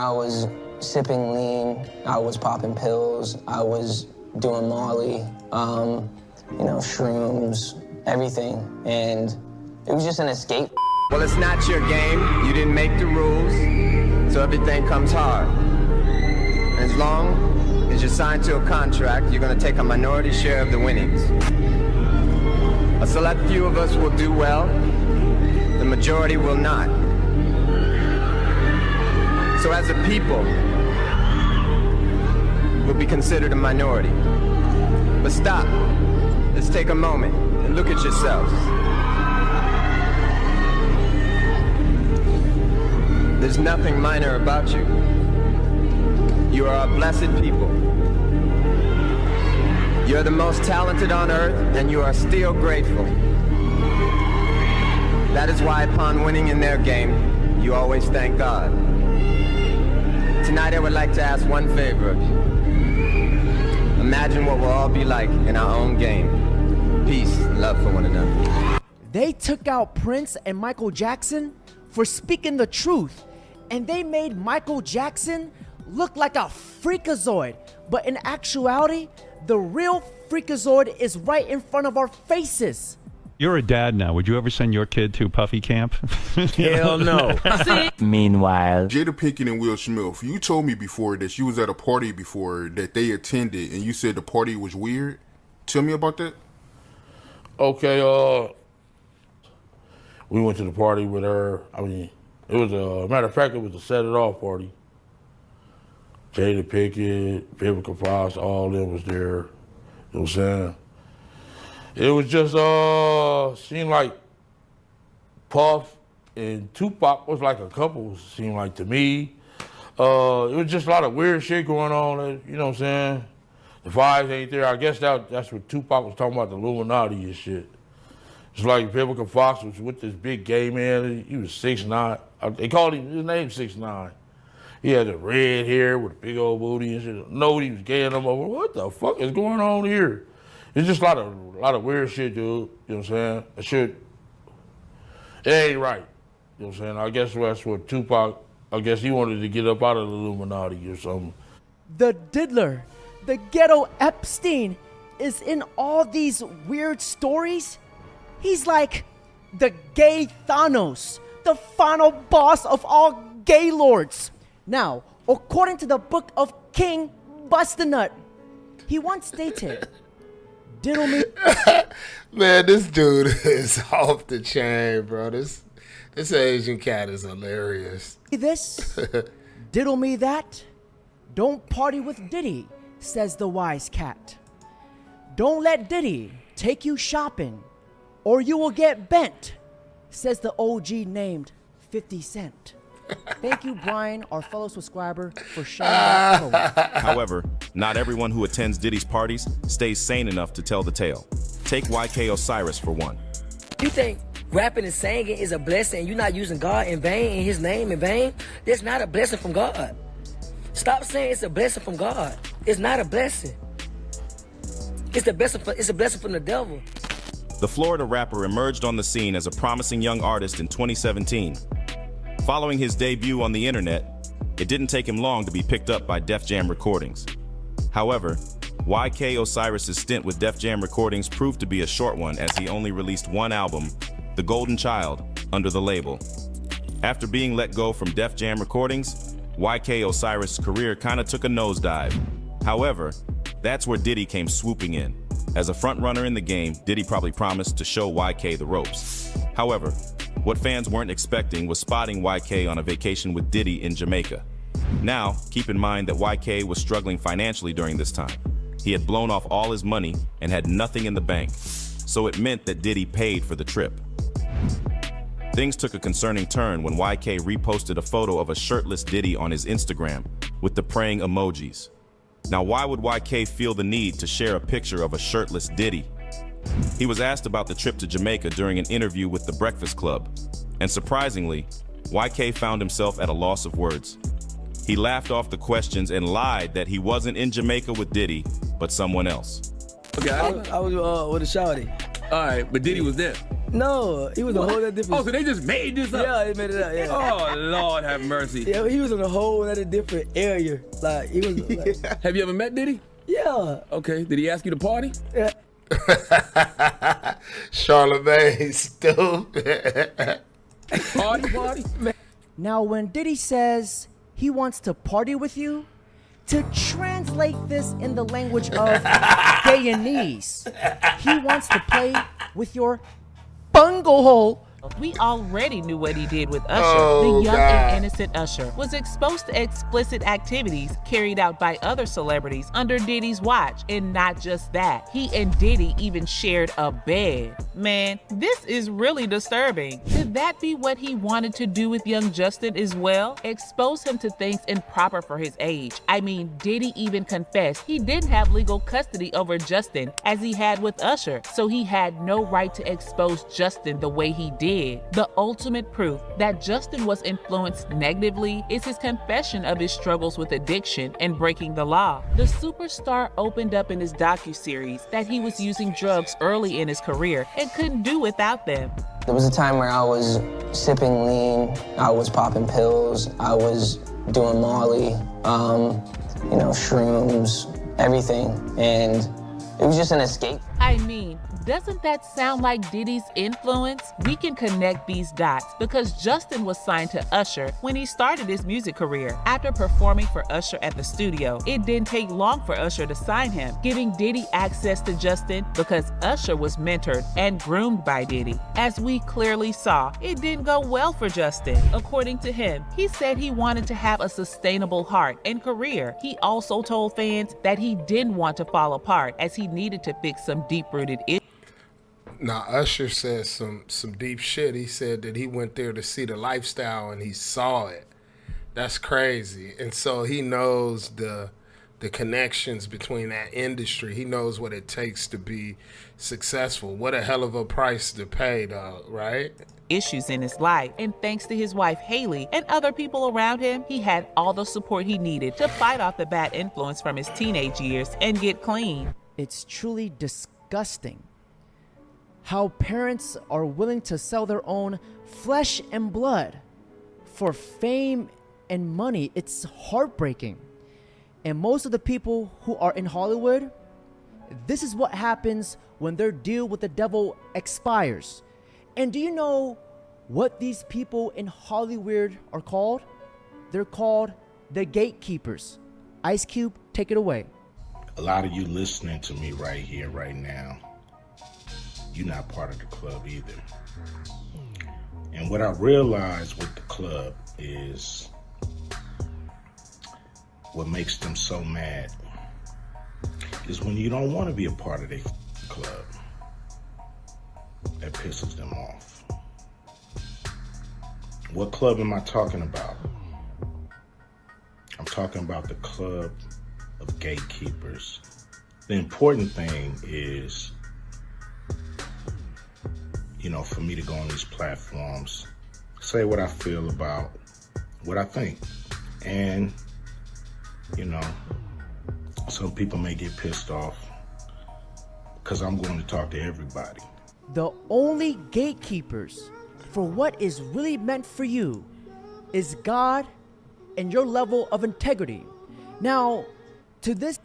I was sipping lean, I was popping pills, I was doing Molly, you know, shrooms, everything. And it was just an escape. Well, it's not your game. You didn't make the rules, so everything comes hard. And as long as you're signed to a contract, you're gonna take a minority share of the winnings. A select few of us will do well, the majority will not. So as a people, we'll be considered a minority. But stop, let's take a moment and look at yourselves. There's nothing minor about you. You are a blessed people. You're the most talented on earth, and you are still grateful. That is why upon winning in their game, you always thank God. Tonight I would like to ask one favor of you. Imagine what we'll all be like in our own game. Peace and love for one another. They took out Prince and Michael Jackson for speaking the truth, and they made Michael Jackson look like a freakazoid. But in actuality, the real freakazoid is right in front of our faces. You're a dad now. Would you ever send your kid to Puffy camp? Hell no. Meanwhile, Jada Pinkett and Will Smith, you told me before that you was at a party before that they attended, and you said the party was weird. Tell me about that. Okay, we went to the party with her. I mean, it was a matter of fact, it was a set it off party. Jada Pinkett, Vivica Fox, all of them was there. You know what I'm saying? It was just, seemed like Puff and Tupac was like a couple, seemed like to me. It was just a lot of weird shit going on, you know what I'm saying? The vibes ain't there. I guess that's what Tupac was talking about, the Illuminati and shit. It's like Vivica Fox was with this big gay man. He was 6'9". They called him, his name 6'9". He had the red hair with a big old booty and shit. No, he was gay and I'm over. What the fuck is going on here? It's just a lot of weird shit, dude. You know what I'm saying? That shit, it ain't right. You know what I'm saying? I guess that's what Tupac, I guess he wanted to get up out of the Illuminati or something. The diddler, the ghetto Epstein, is in all these weird stories. He's like the gay Thanos, the final boss of all gay lords. Now, according to the book of King Bustinut, he once stated, diddle me. Man, this dude is off the chain, bro. This Asian cat is hilarious. This, diddle me that. Don't party with Diddy, says the wise cat. Don't let Diddy take you shopping, or you will get bent, says the OG named 50 Cent. Thank you, Brian, our fellow subscriber, for sharing that code. However, not everyone who attends Diddy's parties stays sane enough to tell the tale. Take YK Osiris for one. You think rapping and singing is a blessing and you're not using God in vain and his name in vain? That's not a blessing from God. Stop saying it's a blessing from God. It's not a blessing. It's a blessing from the devil. The Florida rapper emerged on the scene as a promising young artist in 2017. Following his debut on the internet, it didn't take him long to be picked up by Def Jam Recordings. However, YK Osiris's stint with Def Jam Recordings proved to be a short one as he only released one album, The Golden Child, under the label. After being let go from Def Jam Recordings, YK Osiris' career kinda took a nosedive. However, that's where Diddy came swooping in. As a frontrunner in the game, Diddy probably promised to show YK the ropes. However, what fans weren't expecting was spotting YK on a vacation with Diddy in Jamaica. Now, keep in mind that YK was struggling financially during this time. He had blown off all his money and had nothing in the bank, so it meant that Diddy paid for the trip. Things took a concerning turn when YK reposted a photo of a shirtless Diddy on his Instagram with the praying emojis. Now, why would YK feel the need to share a picture of a shirtless Diddy? He was asked about the trip to Jamaica during an interview with The Breakfast Club, and surprisingly, YK found himself at a loss of words. He laughed off the questions and lied that he wasn't in Jamaica with Diddy, but someone else. Okay, I was with a shawty. All right, but Diddy was there. No, he was a whole other different. Oh, so they just made this up? Yeah, they made it up. Yeah. Oh Lord, have mercy. Yeah, he was in a whole other different area. Like he was. Like, Have you ever met Diddy? yeah. Okay. Did he ask you to party? Yeah. Charlemagne, stupid. Party. Now, when Diddy says he wants to party with you, to translate this in the language of Guyanese, he wants to play with your bunglehole. We already knew what he did with Usher. The young and innocent Usher was exposed to explicit activities carried out by other celebrities under Diddy's watch. And not just that, he and Diddy even shared a bed. Man, this is really disturbing. Could that be what he wanted to do with young Justin as well? Expose him to things improper for his age. I mean, Diddy even confessed he didn't have legal custody over Justin as he had with Usher, so he had no right to expose Justin the way he did. The ultimate proof that Justin was influenced negatively is his confession of his struggles with addiction and breaking the law. The superstar opened up in his docuseries that he was using drugs early in his career and couldn't do without them. There was a time where I was sipping lean, I was popping pills, I was doing Molly, shrooms, everything, and it was just an escape. I mean, doesn't that sound like Diddy's influence? We can connect these dots because Justin was signed to Usher when he started his music career. After performing for Usher at the studio, it didn't take long for Usher to sign him, giving Diddy access to Justin because Usher was mentored and groomed by Diddy. As we clearly saw, it didn't go well for Justin. According to him, he said he wanted to have a sustainable heart and career. He also told fans that he didn't want to fall apart as he needed to fix some deep-rooted issues. Now, Usher said some deep shit. He said that he went there to see the lifestyle and he saw it. That's crazy. And so he knows the connections between that industry. He knows what it takes to be successful. What a hell of a price to pay, though, right? Issues in his life, and thanks to his wife Haley and other people around him, he had all the support he needed to fight off the bad influence from his teenage years and get clean. It's truly disgusting how parents are willing to sell their own flesh and blood for fame and money. It's heartbreaking. And most of the people who are in Hollywood, this is what happens when their deal with the devil expires. And do you know what these people in Hollywood are called? They're called the gatekeepers. Ice Cube, take it away. A lot of you listening to me right here, right now, you're not part of the club either. And what I realized with the club is what makes them so mad is when you don't want to be a part of their club. That pisses them off. What club am I talking about? I'm talking about the club of gatekeepers. The important thing is, for me to go on these platforms, say what I feel about what I think. And, some people may get pissed off because I'm going to talk to everybody. The only gatekeepers for what is really meant for you is God and your level of integrity. Now, to this...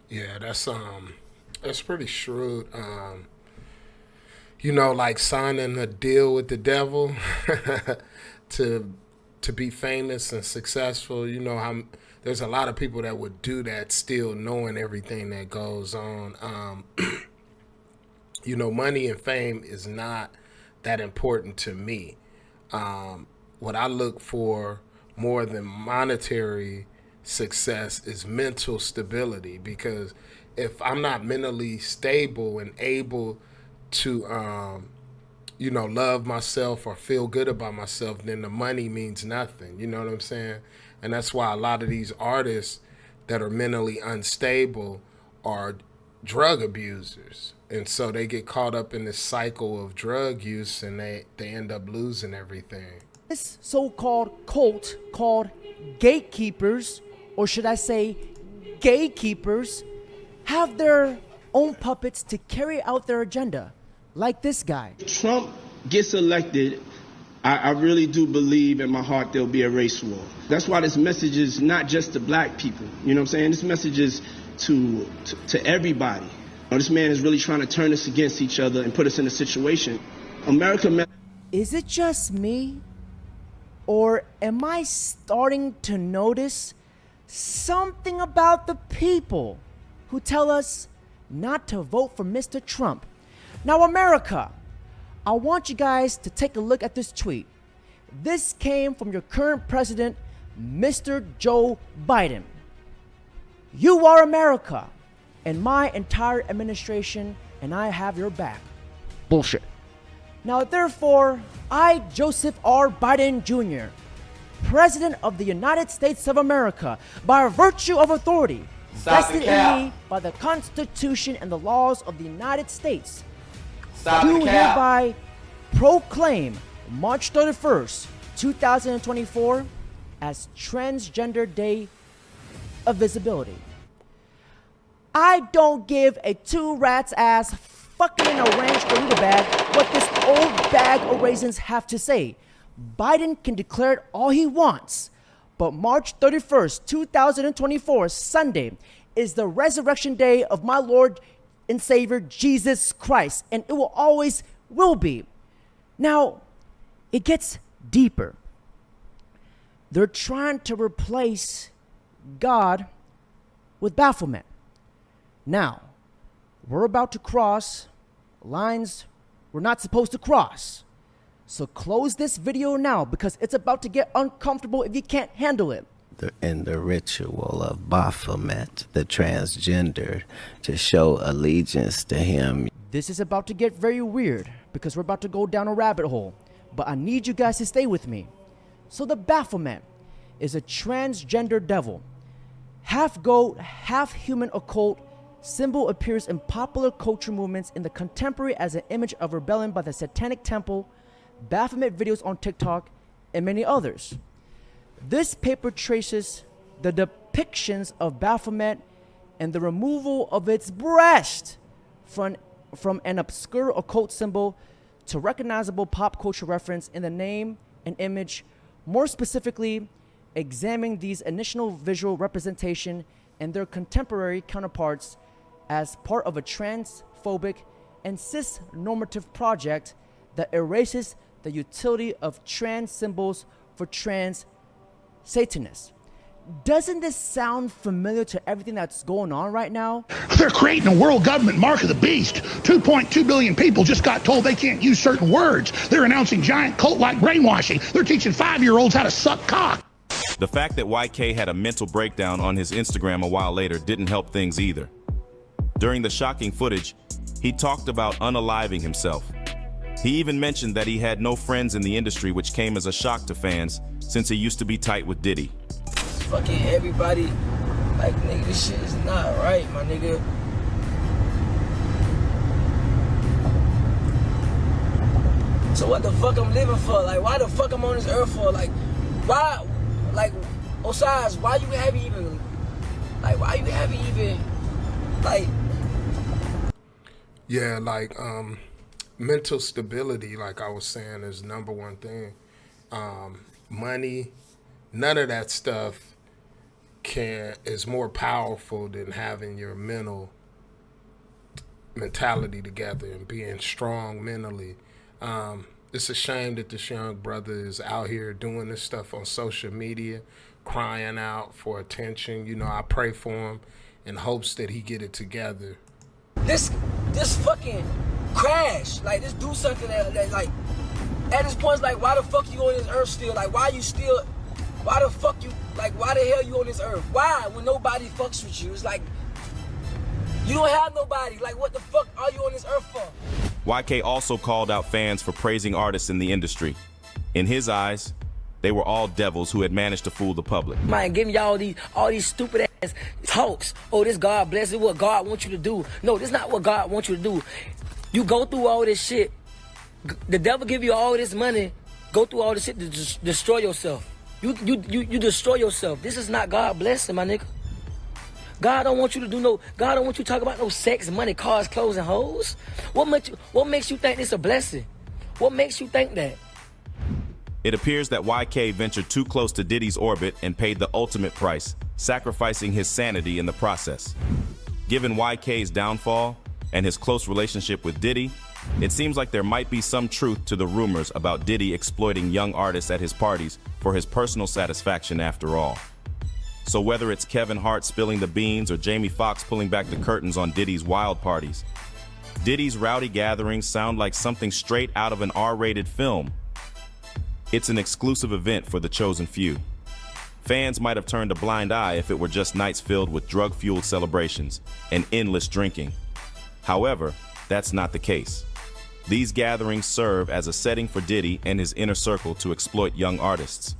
Yeah, that's pretty shrewd. Like signing a deal with the devil to be famous and successful. There's a lot of people that would do that still knowing everything that goes on. Money and fame is not that important to me. What I look for more than monetary success is mental stability, because if I'm not mentally stable and able to love myself or feel good about myself, then the money means nothing. You know what I'm saying? And that's why a lot of these artists that are mentally unstable are drug abusers, and so they get caught up in this cycle of drug use and they end up losing everything. This so-called cult called gatekeepers, or should I say gatekeepers, have their own puppets to carry out their agenda. like this guy. Trump gets elected, I really do believe in my heart there'll be a race war. That's why this message is not just to black people. You know what I'm saying? This message is to everybody. This man is really trying to turn us against each other and put us in a situation. America. Is it just me? Or am I starting to notice something about the people who tell us not to vote for Mr. Trump? Now, America, I want you guys to take a look at this tweet. This came from your current president, Mr. Joe Biden. You are America, and my entire administration, and I have your back. Bullshit. Now, therefore, I, Joseph R. Biden Jr., President of the United States of America, by virtue of authority vested in me by the Constitution and the laws of the United States, do hereby proclaim March 31st, 2024 as Transgender Day of Visibility. I don't give a two rats ass fucking in a ranch Dorito bag what this old bag of raisins have to say. Biden can declare it all he wants, but March 31st, 2024, Sunday, is the resurrection day of my Lord and Savior Jesus Christ, and it will always will be. Now, it gets deeper. They're trying to replace God with Baphomet. Now, we're about to cross lines we're not supposed to cross. So close this video now because it's about to get uncomfortable if you can't handle it. In the ritual of Baphomet, the transgender, to show allegiance to him. This is about to get very weird because we're about to go down a rabbit hole, but I need you guys to stay with me. So the Baphomet is a transgender devil, half goat, half human occult symbol, appears in popular culture movements in the contemporary as an image of rebellion by the Satanic Temple, Baphomet videos on TikTok, and many others. This paper traces the depictions of Baphomet and the removal of its breast from an obscure occult symbol to recognizable pop culture reference in the name and image. More specifically, examining these initial visual representation and their contemporary counterparts as part of a transphobic and cis-normative project that erases the utility of trans symbols for trans Satanists. Doesn't this sound familiar to everything that's going on right now? They're creating a world government mark of the beast. 2.2 billion people just got told they can't use certain words. They're announcing giant cult-like brainwashing. They're teaching 5-year-olds how to suck cock. The fact that YK had a mental breakdown on his Instagram a while later didn't help things either. During the shocking footage, he talked about unaliving himself. He even mentioned that he had no friends in the industry, which came as a shock to fans since he used to be tight with Diddy. Fucking everybody, like, nigga, this shit is not right, my nigga. So what the fuck I'm living for? Like, why the fuck I'm on this earth for? Like, why, like, Osiris, why you haven't even, like, Yeah, like, mental stability, like I was saying, is number one thing. Money, none of that stuff is more powerful than having your mentality together and being strong mentally. It's a shame that this young brother is out here doing this stuff on social media, crying out for attention. You know, I pray for him in hopes that he get it together. This fucking crash, like, this do something that like, at this point, it's like, why the fuck you on this earth still? Like, why the fuck you, like, why the hell you on this earth? Why, when nobody fucks with you? It's like, you don't have nobody. Like, what the fuck are you on this earth for? YK also called out fans for praising artists in the industry. In his eyes, they were all devils who had managed to fool the public. Man, giving y'all all these stupid ass talks. Oh, this God bless it, what God wants you to do. No, this is not what God wants you to do. You go through all this shit. The devil give you all this money. Go through all this shit to destroy yourself. You destroy yourself. This is not God blessing, my nigga. God don't want you to do no, God don't want you to talk about no sex, money, cars, clothes, and hoes. What makes you think it's a blessing? What makes you think that? It appears that YK ventured too close to Diddy's orbit and paid the ultimate price, sacrificing his sanity in the process. Given YK's downfall and his close relationship with Diddy, it seems like there might be some truth to the rumors about Diddy exploiting young artists at his parties for his personal satisfaction after all. So whether it's Kevin Hart spilling the beans or Jamie Foxx pulling back the curtains on Diddy's wild parties, Diddy's rowdy gatherings sound like something straight out of an R-rated film. It's an exclusive event for the chosen few. Fans might have turned a blind eye if it were just nights filled with drug-fueled celebrations and endless drinking. However, that's not the case. These gatherings serve as a setting for Diddy and his inner circle to exploit young artists.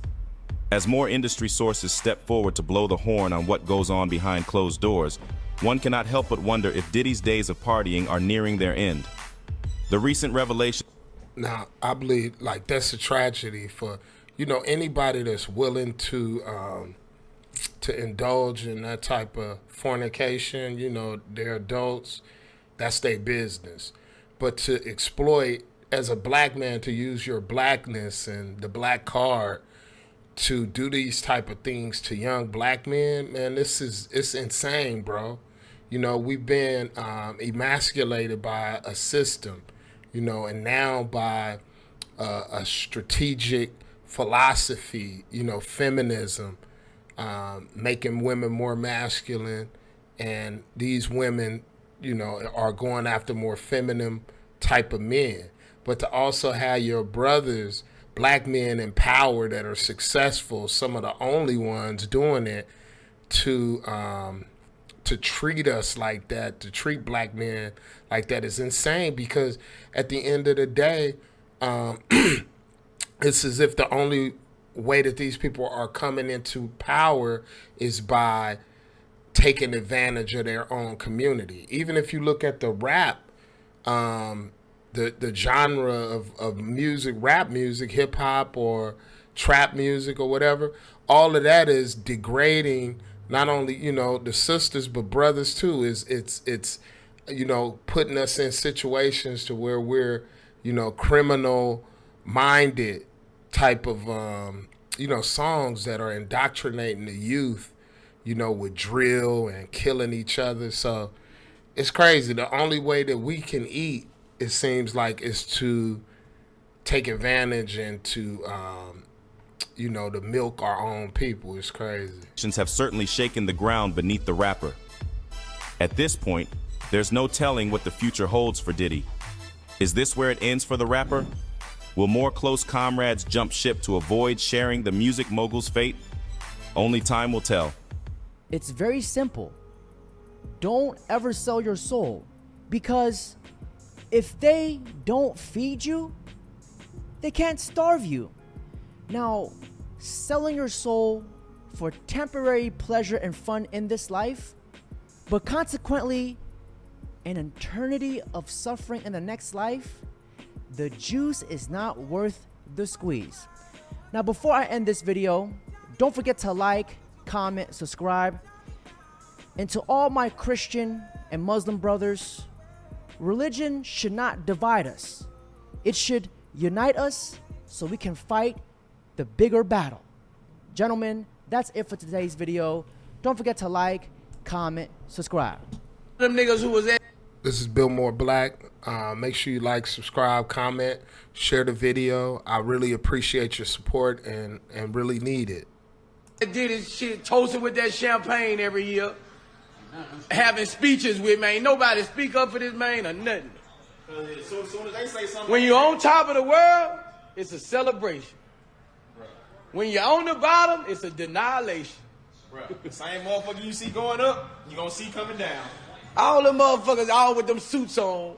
As more industry sources step forward to blow the horn on what goes on behind closed doors, one cannot help but wonder if Diddy's days of partying are nearing their end. The recent revelation... Now, I believe like that's a tragedy for, you know, anybody that's willing to indulge in that type of fornication. You know, they're adults, that's their business. But to exploit, as a black man, to use your blackness and the black card to do these type of things to young black men, man, it's insane, bro. You know, we've been emasculated by a system, you know, and now by a strategic philosophy, you know, feminism, making women more masculine, and these women, you know, are going after more feminine type of men. But to also have your brothers, black men in power that are successful, some of the only ones doing it, to treat us like that, to treat black men like that is insane, because at the end of the day, it's as if the only way that these people are coming into power is by taking advantage of their own community. Even if you look at the rap, the genre of music, rap music, hip hop or trap music or whatever, all of that is degrading not only, you know, the sisters but brothers too. It's you know, putting us in situations to where we're, you know, criminal minded type of you know, songs that are indoctrinating the youth, you know, with drill and killing each other. So it's crazy. The only way that we can eat, it seems like, is to take advantage and to you know, to milk our own people. It's crazy. Have certainly shaken the ground beneath the rapper. At this point, there's no telling what the future holds for Diddy. Is this where it ends for the rapper? Will more close comrades jump ship to avoid sharing the music mogul's fate? Only time will tell. It's very simple. Don't ever sell your soul, because if they don't feed you, they can't starve you. Now, selling your soul for temporary pleasure and fun in this life, but consequently an eternity of suffering in the next life, the juice is not worth the squeeze. Now, before I end this video, don't forget to like, comment, subscribe. And to all my Christian and Muslim brothers, religion should not divide us. It should unite us so we can fight the bigger battle. Gentlemen, that's it for today's video. Don't forget to like, comment, subscribe. Them niggas who was at. This is Bill More Black. Make sure you like, subscribe, comment, share the video. I really appreciate your support and really need it. Did his shit, toasting with that champagne every year, having speeches with, man. Nobody speak up for this man or nothing. Soon as they say something, when you're on top of the world, it's a celebration. Bro. When you're on the bottom, it's a denilation. Bro, the same motherfucker you see going up, you gonna see coming down. All them motherfuckers, all with them suits on,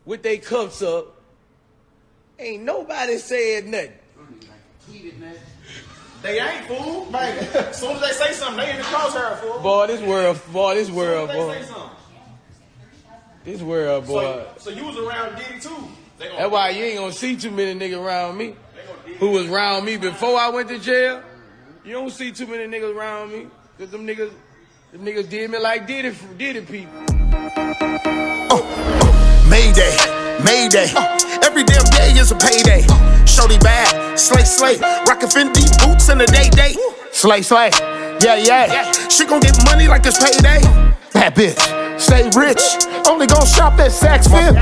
with their cups up. Ain't nobody said nothing. They ain't, fool. Man, as soon as they say something, they in the crosshair, fool. Boy, this world, boy. This world, boy. So you was around Diddy too. That's why you ain't gonna see too many niggas around me. Who was around me before I went to jail. You don't see too many niggas around me. Cause them niggas The niggas did me like Diddy people. Mayday, Mayday. Every damn day is a payday. Shorty bad, slay, rockin' Fendi boots in the day. Slay, yeah. She gon' get money like it's payday. Bad bitch, stay rich. Only gon' shop at Saks Fifth.